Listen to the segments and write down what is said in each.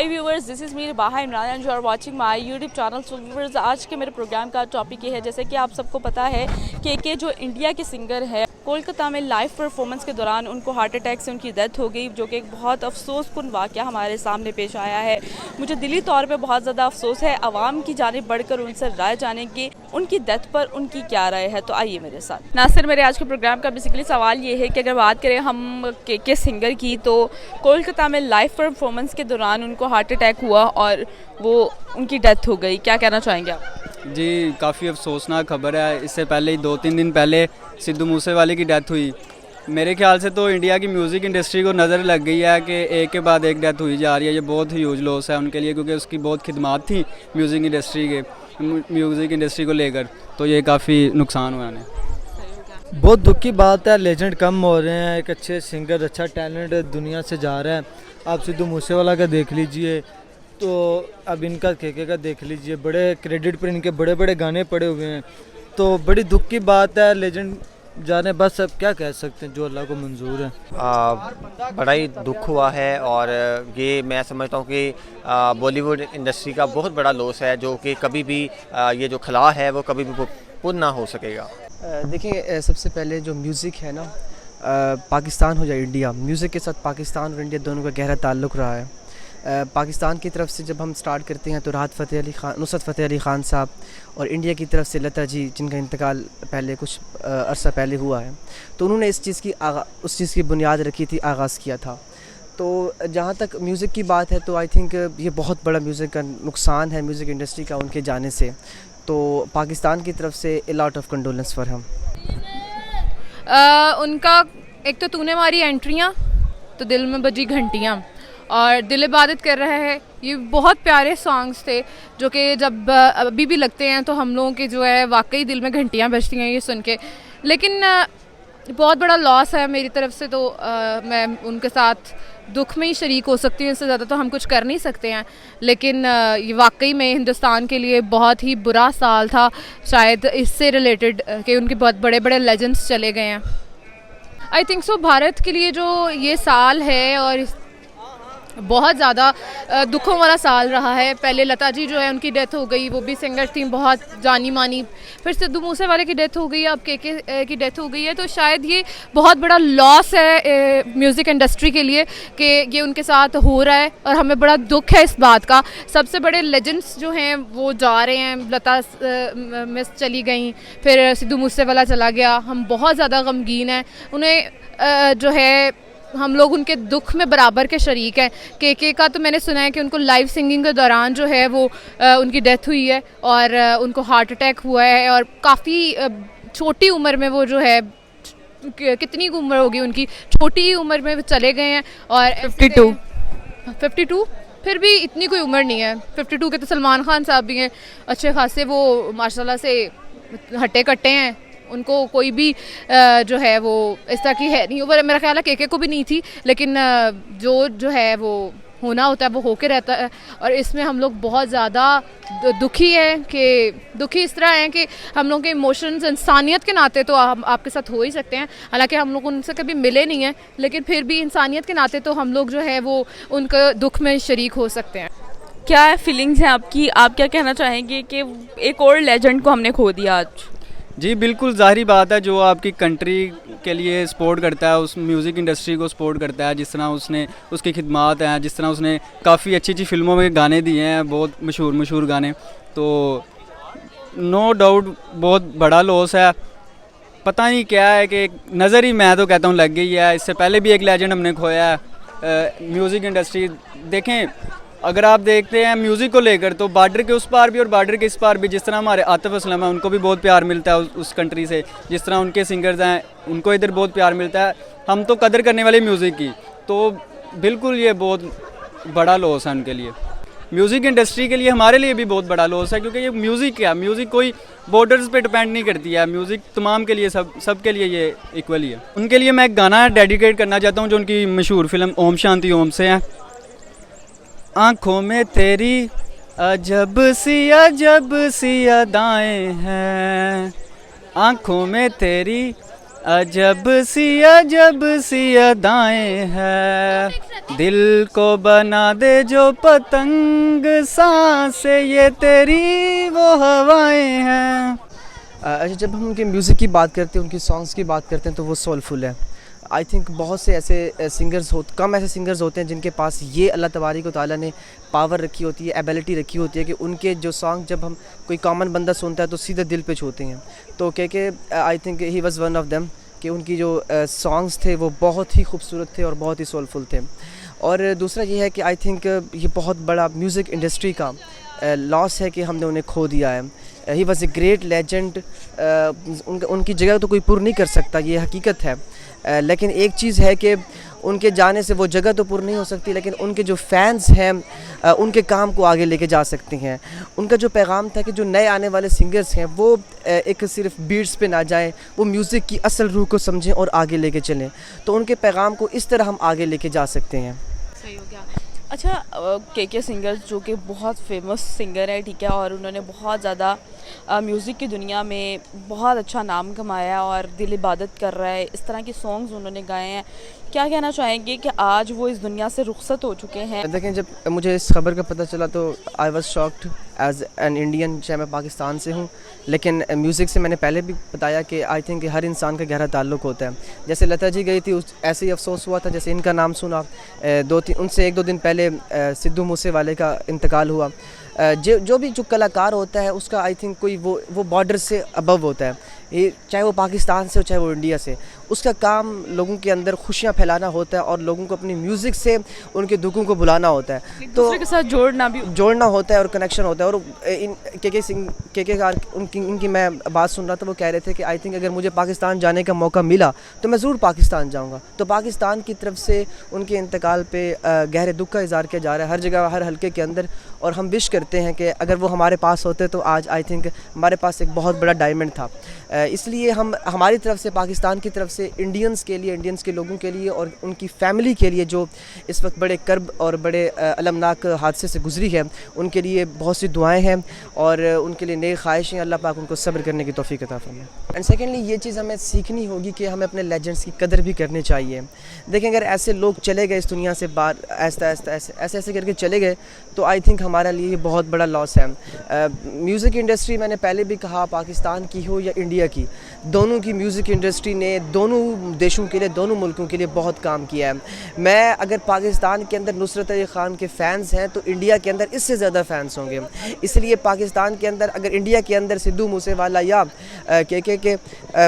Hi viewers, this is me Baha Imran and you are watching my YouTube channel. So viewers, आज के मेरे programme का topic ये है, जैसे कि आप सबको पता है के जो इंडिया के सिंगर है, कोलकाता में लाइव परफॉर्मेंस के दौरान उनको हार्ट अटैक से उनकी डेथ हो गई, जो कि एक बहुत अफसोसकुन वाक़या हमारे सामने पेश आया है। मुझे दिली तौर पे बहुत ज़्यादा अफसोस है। आवाम की जानिब बढ़कर उनसे राय जाने की उनकी डेथ पर उनकी क्या राय है, तो आइए मेरे साथ। नासिर, मेरे आज के प्रोग्राम का बेसिकली सवाल ये है कि अगर बात करें हम के सिंगर की, तो कोलकाता में लाइव परफॉर्मेंस के दौरान उनको हार्ट अटैक हुआ और वो उनकी डेथ हो गई। क्या कहना चाहेंगे आप? जी, काफ़ी अफसोसनाक खबर है। इससे पहले ही 2-3 दिन पहले सिद्धू मूसेवाले की डेथ हुई। मेरे ख्याल से तो इंडिया की म्यूज़िक इंडस्ट्री को नज़र लग गई है कि एक के बाद एक डेथ हुई जा रही है। ये बहुत ह्यूज लॉस है उनके लिए, क्योंकि उसकी बहुत खिदमात थी म्यूज़िक इंडस्ट्री को लेकर, तो ये काफ़ी नुकसान हुआ है। बहुत दुख की बात है, लेजेंड कम हो रहे हैं। एक अच्छे सिंगर, अच्छा टैलेंट दुनिया से जा रहा है। आप सिद्धू मूसेवाला का देख लीजिए, तो अब इनका के का देख लीजिए, बड़े क्रेडिट पर इनके बड़े बड़े गाने पड़े हुए हैं। तो बड़ी दुख की बात है, लेजेंड जाने, बस अब क्या कह सकते हैं, जो अल्लाह को मंजूर है। बड़ा ही दुख हुआ है और ये मैं समझता हूँ कि बॉलीवुड इंडस्ट्री का बहुत बड़ा लॉस है, जो कि कभी भी ये जो खला है वो कभी भी पूर्ण ना हो सकेगा। देखिए, सबसे पहले जो म्यूज़िक है ना, पाकिस्तान हो या इंडिया, म्यूज़िक के साथ पाकिस्तान और इंडिया दोनों का गहरा ताल्लुक़ रहा है। पाकिस्तान की तरफ से जब हम स्टार्ट करते हैं तो नुसरत फ़तेह अली ख़ान साहब, और इंडिया की तरफ से लता जी, जिनका इंतकाल पहले कुछ अरसा पहले हुआ है, तो उन्होंने उस चीज़ की बुनियाद रखी थी, आगाज़ किया था। तो जहाँ तक म्यूज़िक की बात है, तो आई थिंक ये बहुत बड़ा म्यूज़िक का नुकसान है म्यूज़िक इंडस्ट्री का उनके जाने से। तो पाकिस्तान की तरफ से a lot of condolence for हम। उनका एक तो तूने मारी एंट्रियाँ, तो दिल में बजी घंटियाँ और दिल इबादत कर रहा है, ये बहुत प्यारे सॉन्ग्स थे, जो कि जब अभी भी लगते हैं तो हम लोगों के जो है वाकई दिल में घंटियाँ बजती हैं ये सुन के। लेकिन बहुत बड़ा लॉस है मेरी तरफ से, तो मैं उनके साथ दुख में ही शरीक हो सकती हूँ, इससे ज़्यादा तो हम कुछ कर नहीं सकते हैं। लेकिन ये वाकई में हिंदुस्तान के लिए बहुत ही बुरा साल था, शायद इससे रिलेटेड कि उनके बहुत बड़े बड़े लेजेंड्स चले गए हैं। आई थिंक सो भारत के लिए जो ये साल है और बहुत ज़्यादा दुखों वाला साल रहा है। पहले लता जी जो है उनकी डेथ हो गई, वो भी सिंगर थी बहुत जानी मानी। फिर सिद्धू मूसेवाले की डेथ हो गई, अब के की डेथ हो गई है। तो शायद ये बहुत बड़ा लॉस है म्यूज़िक इंडस्ट्री के लिए कि ये उनके साथ हो रहा है, और हमें बड़ा दुख है इस बात का। सबसे बड़े लेजेंड्स जो हैं वो जा रहे हैं, लता मिस चली गई, फिर सिद्धू मूसेवाला चला गया। हम बहुत ज़्यादा गमगीन हैं। उन्हें जो है हम लोग उनके दुख में बराबर के शरीक हैं। के का तो मैंने सुना है कि उनको लाइव सिंगिंग के दौरान जो है वो उनकी डेथ हुई है और उनको हार्ट अटैक हुआ है, और काफ़ी छोटी उम्र में वो जो है, कितनी उम्र होगी उनकी, छोटी उम्र में वो चले गए हैं। और 52 फिर भी इतनी कोई उम्र नहीं है। 52 के तो सलमान खान साहब भी हैं अच्छे खासे, वो माशाल्लाह से हट्टे कट्टे हैं, उनको कोई भी जो है वो इस तरह की है नहीं। वो मेरा ख्याल है के को भी नहीं थी, लेकिन जो है वो होना होता है वो होके रहता है। और इसमें हम लोग बहुत ज़्यादा दुखी हैं, कि दुखी इस तरह हैं कि हम लोग के इमोशंस इंसानियत के नाते तो आपके साथ हो ही सकते हैं। हालांकि हम लोग उनसे कभी मिले नहीं हैं, लेकिन फिर भी इंसानियत के नाते तो हम लोग जो है वो उनके दुख में शरीक हो सकते हैं। क्या फीलिंग्स हैं आपकी? आप क्या कहना चाहेंगे कि एक और लेजेंड को हमने खो दिया आज? जी बिल्कुल, ज़ाहिरी बात है, जो आपकी कंट्री के लिए सपोर्ट करता है, उस म्यूज़िक इंडस्ट्री को सपोर्ट करता है, जिस तरह उसने उसकी खिदमात हैं, जिस तरह उसने काफ़ी अच्छी अच्छी फिल्मों में गाने दिए हैं, बहुत मशहूर गाने, तो नो डाउट बहुत बड़ा लॉस है। पता नहीं क्या है कि नज़र ही, मैं तो कहता हूँ, लग गई है। इससे पहले भी एक लेजेंड हमने खोया है म्यूज़िक इंडस्ट्री। देखें, अगर आप देखते हैं म्यूज़िक को लेकर, तो बॉर्डर के उस पार भी और बॉर्डर के इस पार भी, जिस तरह हमारे आतिफ असलम हैं, उनको भी बहुत प्यार मिलता है उस कंट्री से, जिस तरह उनके सिंगर्स हैं उनको इधर बहुत प्यार मिलता है। हम तो कदर करने वाले म्यूज़िक की, तो बिल्कुल ये बहुत बड़ा लॉस है उनके लिए। म्यूज़िक इंडस्ट्री के लिए, हमारे लिए भी बहुत बड़ा लॉस है, क्योंकि ये म्यूज़िक कोई बॉर्डर्स पे डिपेंड नहीं करती है। म्यूज़िक तमाम के लिए, सब के लिए ये इक्वली है। उनके लिए मैं एक गाना डेडिकेट करना चाहता हूँ, जो उनकी मशहूर फिल्म ओम शांति ओम से है। आँखों में तेरी अजब सी अदाएं हैं, आँखों में तेरी अजब सी अदाएं हैं, दिल को बना दे जो पतंग, सांसें ये तेरी वो हवाएं हैं। अच्छा, जब हम उनके म्यूज़िक की बात करते हैं, उनकी सॉन्ग्स की बात करते हैं, तो वो सोलफुल है। आई थिंक बहुत से ऐसे कम ऐसे सिंगर्स होते हैं जिनके पास ये अल्लाह तबारिक व तआला ने पावर रखी होती है, एबिलिटी रखी होती है कि उनके जो सॉन्ग जब हम कोई कॉमन बंदा सुनता है तो सीधे दिल पे छूते हैं। तो के I think he was one of them, कि उनकी जो सॉन्ग्स थे वो बहुत ही खूबसूरत थे और बहुत ही सोलफुल थे। और दूसरा ये है कि आई थिंक ये बहुत बड़ा म्यूज़िक इंडस्ट्री का लॉस है कि हमने उन्हें खो दिया है। He was a great legend. उनकी जगह तो कोई पुर नहीं कर सकता, ये हकीकत है। लेकिन एक चीज़ है कि उनके जाने से वो जगह तो पूरी नहीं हो सकती, लेकिन उनके जो फैंस हैं उनके काम को आगे लेके जा सकते हैं। उनका जो पैगाम था कि जो नए आने वाले सिंगर्स हैं वो एक सिर्फ बीट्स पे ना जाएं, वो म्यूज़िक की असल रूह को समझें और आगे लेके चलें। तो उनके पैगाम को इस तरह हम आगे लेके जा सकते हैं। सही हो गया। अच्छा, के सिंगर जो कि बहुत फेमस सिंगर है, ठीक है, और उन्होंने बहुत ज़्यादा म्यूज़िक की दुनिया में बहुत अच्छा नाम कमाया और दिल इबादत कर रहा है, इस तरह के सॉन्ग्स उन्होंने गाए हैं। क्या कहना चाहेंगे कि आज वो इस दुनिया से रुखसत हो चुके हैं? देखें, जब मुझे इस खबर का पता चला तो I was shocked as an Indian, चाहे मैं पाकिस्तान से हूँ, लेकिन म्यूज़िक से मैंने पहले भी बताया कि आई थिंक हर इंसान का गहरा ताल्लुक़ होता है। जैसे लता जी गई थी, ऐसे ही अफसोस हुआ था जैसे इनका नाम सुना। उनसे 1-2 दिन पहले सिद्धू मूसेवाले का इंतकाल हुआ। जो भी जो कलाकार होता है उसका आई थिंक कोई वो बॉर्डर से अबव होता है, ये चाहे वो पाकिस्तान से हो चाहे वो इंडिया से। उसका काम लोगों के अंदर खुशियाँ फैलाना होता है और लोगों को अपनी म्यूज़िक से उनके दुखों को भुलाना होता है, तो दूसरे के साथ जोड़ना होता है और कनेक्शन होता है। और इनकी मैं बात सुन रहा था, वो कह रहे थे कि आई थिंक अगर मुझे पाकिस्तान जाने का मौका मिला तो मैं ज़रूर पाकिस्तान जाऊँगा। तो पाकिस्तान की तरफ से उनके इंतकाल पे गहरे दुख का इज़हार किया जा रहा है हर जगह, हर हल्के के अंदर। और हम विश करते हैं कि अगर वो हमारे पास होते तो आज आई थिंक हमारे पास एक बहुत बड़ा डायमंड था। इसलिए हम हमारी तरफ से, पाकिस्तान की तरफ से इंडियंस के लोगों के लिए और उनकी फ़ैमिली के लिए जो इस वक्त बड़े कर्ब और बड़े अलमनाक हादसे से गुजरी है, उनके लिए बहुत सी दुआएं हैं और उनके लिए नेक ख्वाहिशें। अल्लाह पाक उनको सब्र करने की तौफीक अता फरमाए। एंड सेकेंडली ये चीज़ हमें सीखनी होगी कि हमें अपने लेजेंड्स की कदर भी करनी चाहिए। देखें, अगर ऐसे लोग चले गए इस दुनिया से बाहर, ऐसे करके चले गए, तो आई थिंक हमारे लिए ये बहुत बड़ा लॉस है। म्यूज़िक इंडस्ट्री, मैंने पहले भी कहा, पाकिस्तान की हो या इंडिया की, दोनों की म्यूज़िक इंडस्ट्री ने दोनों देशों के लिए, दोनों मुल्कों के लिए बहुत काम किया है। मैं अगर पाकिस्तान के अंदर नुसरत अली ख़ान के फ़ैन्स हैं तो इंडिया के अंदर इससे ज़्यादा फ़ैन्स होंगे। इसलिए पाकिस्तान के अंदर, अगर इंडिया के अंदर सिद्धू मूसेवाला या के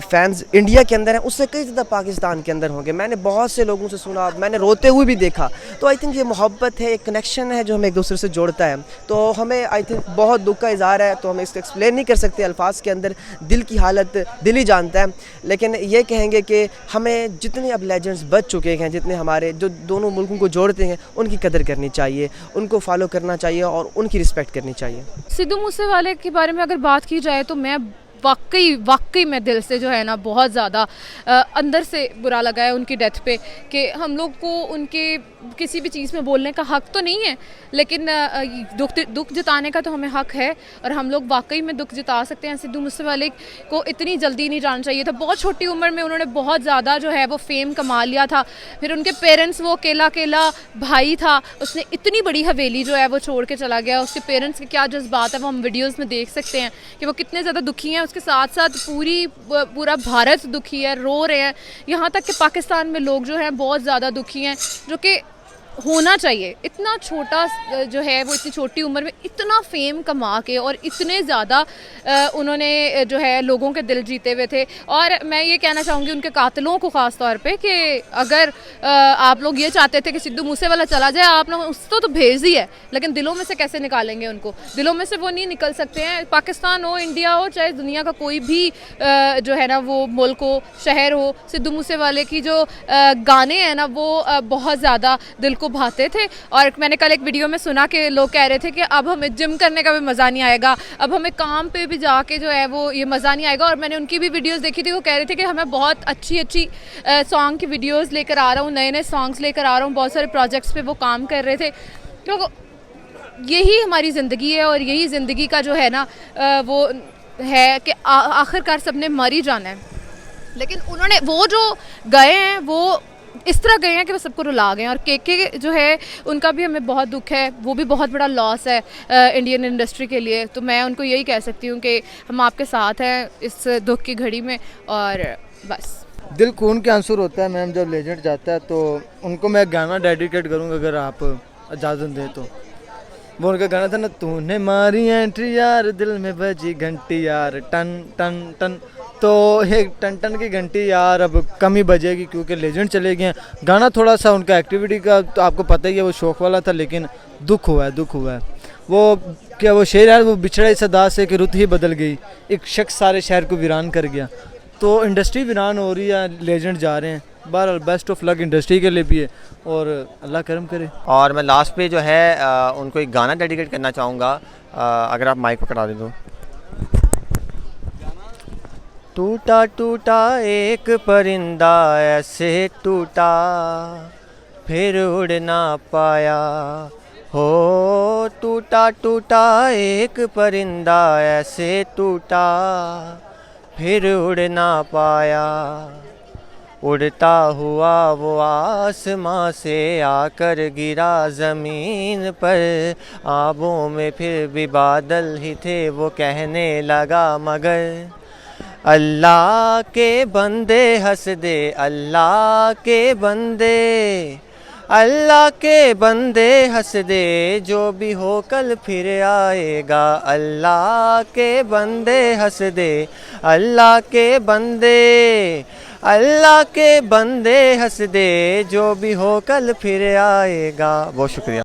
फ़ैन्स इंडिया के अंदर हैं, उससे कई ज़्यादा पाकिस्तान के अंदर होंगे। मैंने बहुत से लोगों से सुना, मैंने रोते हुए भी देखा। तो आई थिंक ये मोहब्बत है, एक कनेक्शन है जो हमें एक दूसरे से जोड़ता है। तो हमें आई थिंक बहुत दुख का इज़हार है, तो हम इसको एक्सप्लेन नहीं कर सकते अल्फाज के अंदर। दिल की हालत दिल ही जानता है। लेकिन ये कहेंगे कि हमें जितने अब लेजेंड्स बच चुके हैं, जितने हमारे जो दोनों मुल्कों को जोड़ते हैं, उनकी कदर करनी चाहिए, उनको फॉलो करना चाहिए और उनकी रिस्पेक्ट करनी चाहिए। सिद्धू मूसेवाले के बारे में अगर बात की जाए तो मैं वाकई में दिल से जो है ना बहुत ज़्यादा अंदर से बुरा लगा है उनकी डेथ पे, कि हम लोग को उनके किसी भी चीज़ में बोलने का हक़ तो नहीं है, लेकिन दुख जताने का तो हमें हक़ है और हम लोग वाकई में दुख जता सकते हैं। सिद्धू मूसेवाले को इतनी जल्दी नहीं जाना चाहिए था। बहुत छोटी उम्र में उन्होंने बहुत ज़्यादा जो है वो फेम कमा लिया था। फिर उनके पेरेंट्स, वो अकेला भाई था, उसने इतनी बड़ी हवेली जो है वो छोड़ के चला गया। उसके पेरेंट्स के क्या जज्बात है वो हम वीडियोज़ में देख सकते हैं कि वो कितने ज़्यादा दुखी हैं। उसके साथ साथ पूरा भारत दुखी है, रो रहे हैं। यहाँ तक कि पाकिस्तान में लोग जो हैं बहुत ज़्यादा दुखी हैं, जो कि होना चाहिए। इतना छोटा जो है वो, इतनी छोटी उम्र में इतना फेम कमा के और इतने ज़्यादा उन्होंने जो है लोगों के दिल जीते हुए थे। और मैं ये कहना चाहूँगी उनके कातिलों को ख़ास तौर पे कि अगर आप लोग ये चाहते थे कि सिद्धू मूसेवाला चला जाए, आप लोग उसको तो भेज ही है, लेकिन दिलों में से कैसे निकालेंगे उनको? दिलों में से वो नहीं निकल सकते हैं। पाकिस्तान हो, इंडिया हो, चाहे दुनिया का कोई भी जो है ना वो मुल्क हो, शहर हो, सिद्धू मूसेवाले की जो गाने हैं ना वो बहुत ज़्यादा दिल को भाते थे। और मैंने कल एक वीडियो में सुना कि लोग कह रहे थे कि अब हमें जिम करने का भी मज़ा नहीं आएगा, अब हमें काम पे भी जाके जो है वो ये मज़ा नहीं आएगा। और मैंने उनकी भी वीडियोस देखी थी, वो कह रहे थे कि हमें बहुत अच्छी सॉन्ग की वीडियोस लेकर आ रहा हूँ, नए सॉन्ग्स लेकर आ रहा हूँ। बहुत सारे प्रोजेक्ट्स पे वो काम कर रहे थे। तो यही हमारी ज़िंदगी है और यही ज़िंदगी का जो है ना वो है कि आखिरकार सबने मर ही जाना है। लेकिन उन्होंने वो जो गए हैं वो इस तरह गए हैं कि वो सबको रुला गए हैं। और के जो है उनका भी हमें बहुत दुख है, वो भी बहुत बड़ा लॉस है इंडियन इंडस्ट्री के लिए। तो मैं उनको यही कह सकती हूँ कि हम आपके साथ हैं इस दुख की घड़ी में, और बस। दिल खून के आंसू होता है मैम जब लेजेंड जाता है, तो उनको मैं गाना डेडिकेट करूँगा अगर आप इजाज़त दें तो। वो उनका गाना था ना, तूने मारी एंट्री यार दिल में बजी घंटी यार टन टन टन। तो ये टन टन की घंटी यार अब कम ही बजेगी क्योंकि लेजेंड चले गए हैं। गाना थोड़ा सा उनका एक्टिविटी का तो आपको पता ही है, वो शौक वाला था, लेकिन दुख हुआ है। वो क्या वो शेर है, वो बिछड़ा इस अदा से कि रुत ही बदल गई, एक शख्स सारे शहर को वीरान कर गया। तो इंडस्ट्री वीरान हो रही है, लेजेंड जा रहे हैं। बहरहाल बेस्ट ऑफ लक इंडस्ट्री के लिए भी है और अल्लाह करम करे। और मैं लास्ट पे जो है उनको एक गाना डेडिकेट करना चाहूँगा, अगर आप माइक पकड़ा दे दो। टूटा टूटा एक परिंदा ऐसे टूटा फिर उड़ ना पाया हो, टूटा टूटा एक परिंदा ऐसे टूटा फिर उड़ ना पाया, उड़ता हुआ वो आसमां से आकर गिरा ज़मीन पर, आबों में फिर भी बादल ही थे वो कहने लगा मगर अल्लाह के बंदे हंस दे, अल्लाह के बंदे, अल्लाह के बंदे हंस दे, जो भी हो कल फिर आएगा, अल्लाह के बंदे हंस दे, अल्लाह के बंदे, अल्लाह के बंदे हंस दे, जो भी हो कल फिर आएगा। बहुत शुक्रिया।